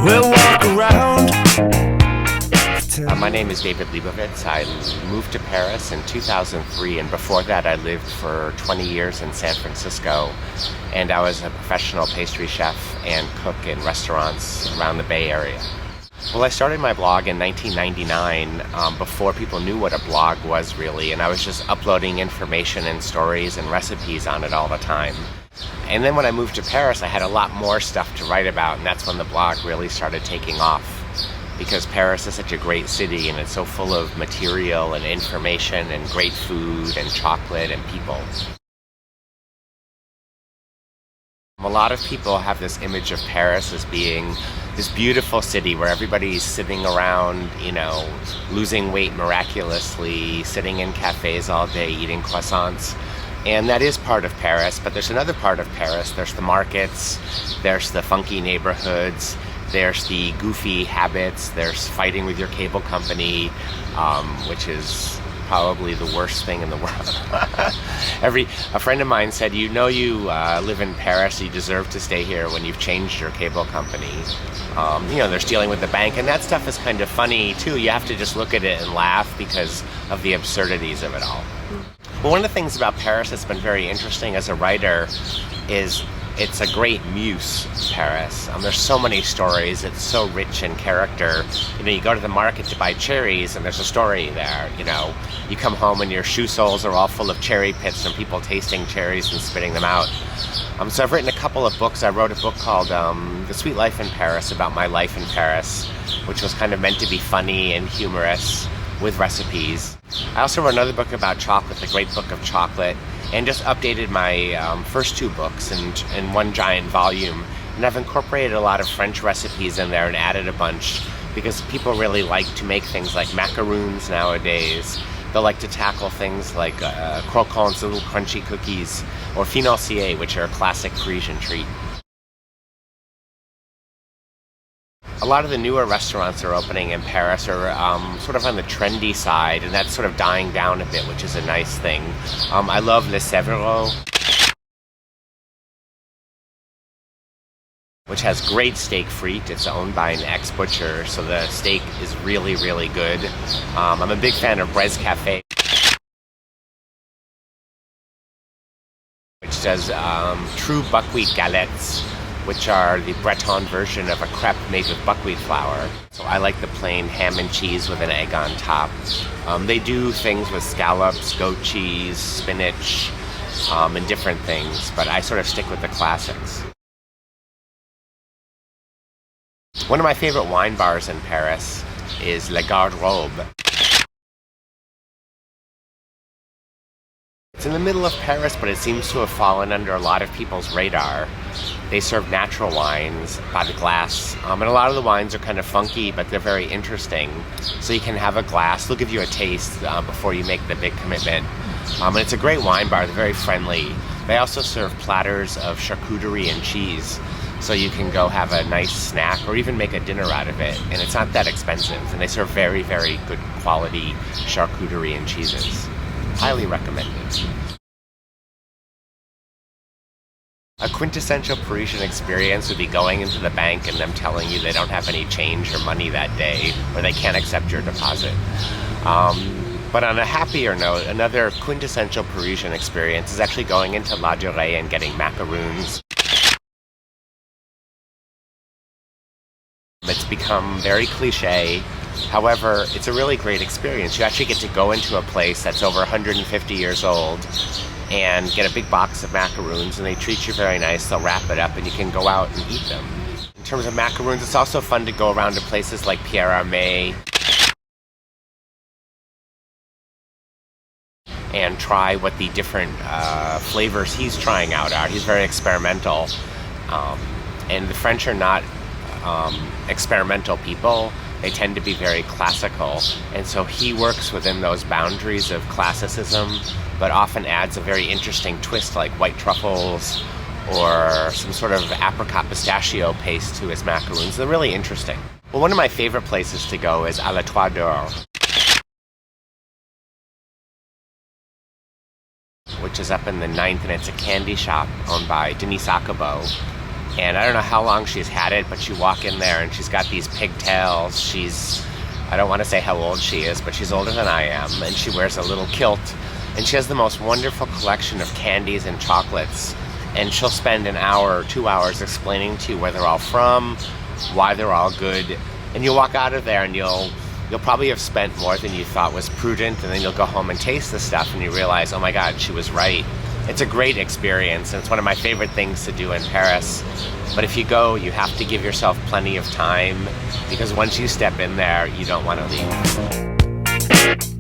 We'll walk around. My name is David Leibovitz. I moved to Paris in 2003, and before that I lived for 20 years in San Francisco, and I was a professional pastry chef and cook in restaurants around the Bay Area. Well, I started my blog in 1999 before people knew what a blog was really, and I was just uploading information and stories and recipes on it all the time. And then when I moved to Paris, I had a lot more stuff to write about, and that's when the blog really started taking off. Because Paris is such a great city and it's so full of material and information and great food and chocolate and people. A lot of people have this image of Paris as being this beautiful city where everybody's sitting around, losing weight miraculously, sitting in cafes all day, eating croissants. And that is part of Paris, but there's another part of Paris. There's the markets, there's the funky neighborhoods, there's the goofy habits, there's fighting with your cable company, which is probably the worst thing in the world. A friend of mine said, you live in Paris, you deserve to stay here when you've changed your cable company. They're dealing with the bank, and that stuff is kind of funny too. You have to just look at it and laugh because of the absurdities of it all. Well, one of the things about Paris that's been very interesting as a writer is it's a great muse, Paris. There's so many stories. It's so rich in character. You go to the market to buy cherries, and there's a story there. You come home and your shoe soles are all full of cherry pits from people tasting cherries and spitting them out. So I've written a couple of books. I wrote a book called The Sweet Life in Paris, about my life in Paris, which was kind of meant to be funny and humorous with recipes. I also wrote another book about chocolate, The Great Book of Chocolate, and just updated my first two books in one giant volume. And I've incorporated a lot of French recipes in there and added a bunch because people really like to make things like macaroons nowadays. They'll like to tackle things like croquants, little crunchy cookies, or financiers, which are a classic Parisian treat. A lot of the newer restaurants that are opening in Paris are sort of on the trendy side, and that's sort of dying down a bit, which is a nice thing. I love Le Severo, which has great steak frite. It's owned by an ex-butcher, so the steak is really, really good. I'm a big fan of Breizh Cafe, which does true buckwheat galettes, which are the Breton version of a crepe made with buckwheat flour. So I like the plain ham and cheese with an egg on top. They do things with scallops, goat cheese, spinach, and different things, but I sort of stick with the classics. One of my favorite wine bars in Paris is La Garde Robe. It's in the middle of Paris, but it seems to have fallen under a lot of people's radar. They serve natural wines by the glass, and a lot of the wines are kind of funky, but they're very interesting. So you can have a glass, they'll give you a taste before you make the big commitment. And it's a great wine bar, they're very friendly. They also serve platters of charcuterie and cheese, so you can go have a nice snack or even make a dinner out of it, and it's not that expensive. And they serve very, very good quality charcuterie and cheeses. Highly recommended. A quintessential Parisian experience would be going into the bank and them telling you they don't have any change or money that day, or they can't accept your deposit. But on a happier note, another quintessential Parisian experience is actually going into Laduree and getting macaroons. It's become very cliche. However, it's a really great experience. You actually get to go into a place that's over 150 years old and get a big box of macaroons, and they treat you very nice. They'll wrap it up and you can go out and eat them. In terms of macaroons, it's also fun to go around to places like Pierre Herme and try what the different flavors he's trying out are. He's very experimental, and the French are not experimental people. They tend to be very classical, and so he works within those boundaries of classicism, but often adds a very interesting twist like white truffles or some sort of apricot pistachio paste to his macaroons. They're really interesting. Well, one of my favorite places to go is à la Toile d'Or. which is up in the 9th, and it's a candy shop owned by Denise Akabo. And I don't know how long she's had it, but you walk in there and she's got these pigtails. I don't want to say how old she is, but she's older than I am, and she wears a little kilt. And she has the most wonderful collection of candies and chocolates. And she'll spend an hour or 2 hours explaining to you where they're all from, why they're all good. And you'll walk out of there and you'll probably have spent more than you thought was prudent, and then you'll go home and taste the stuff and you realize, oh my God, she was right. It's a great experience, and it's one of my favorite things to do in Paris. But if you go, you have to give yourself plenty of time, because once you step in there, you don't want to leave.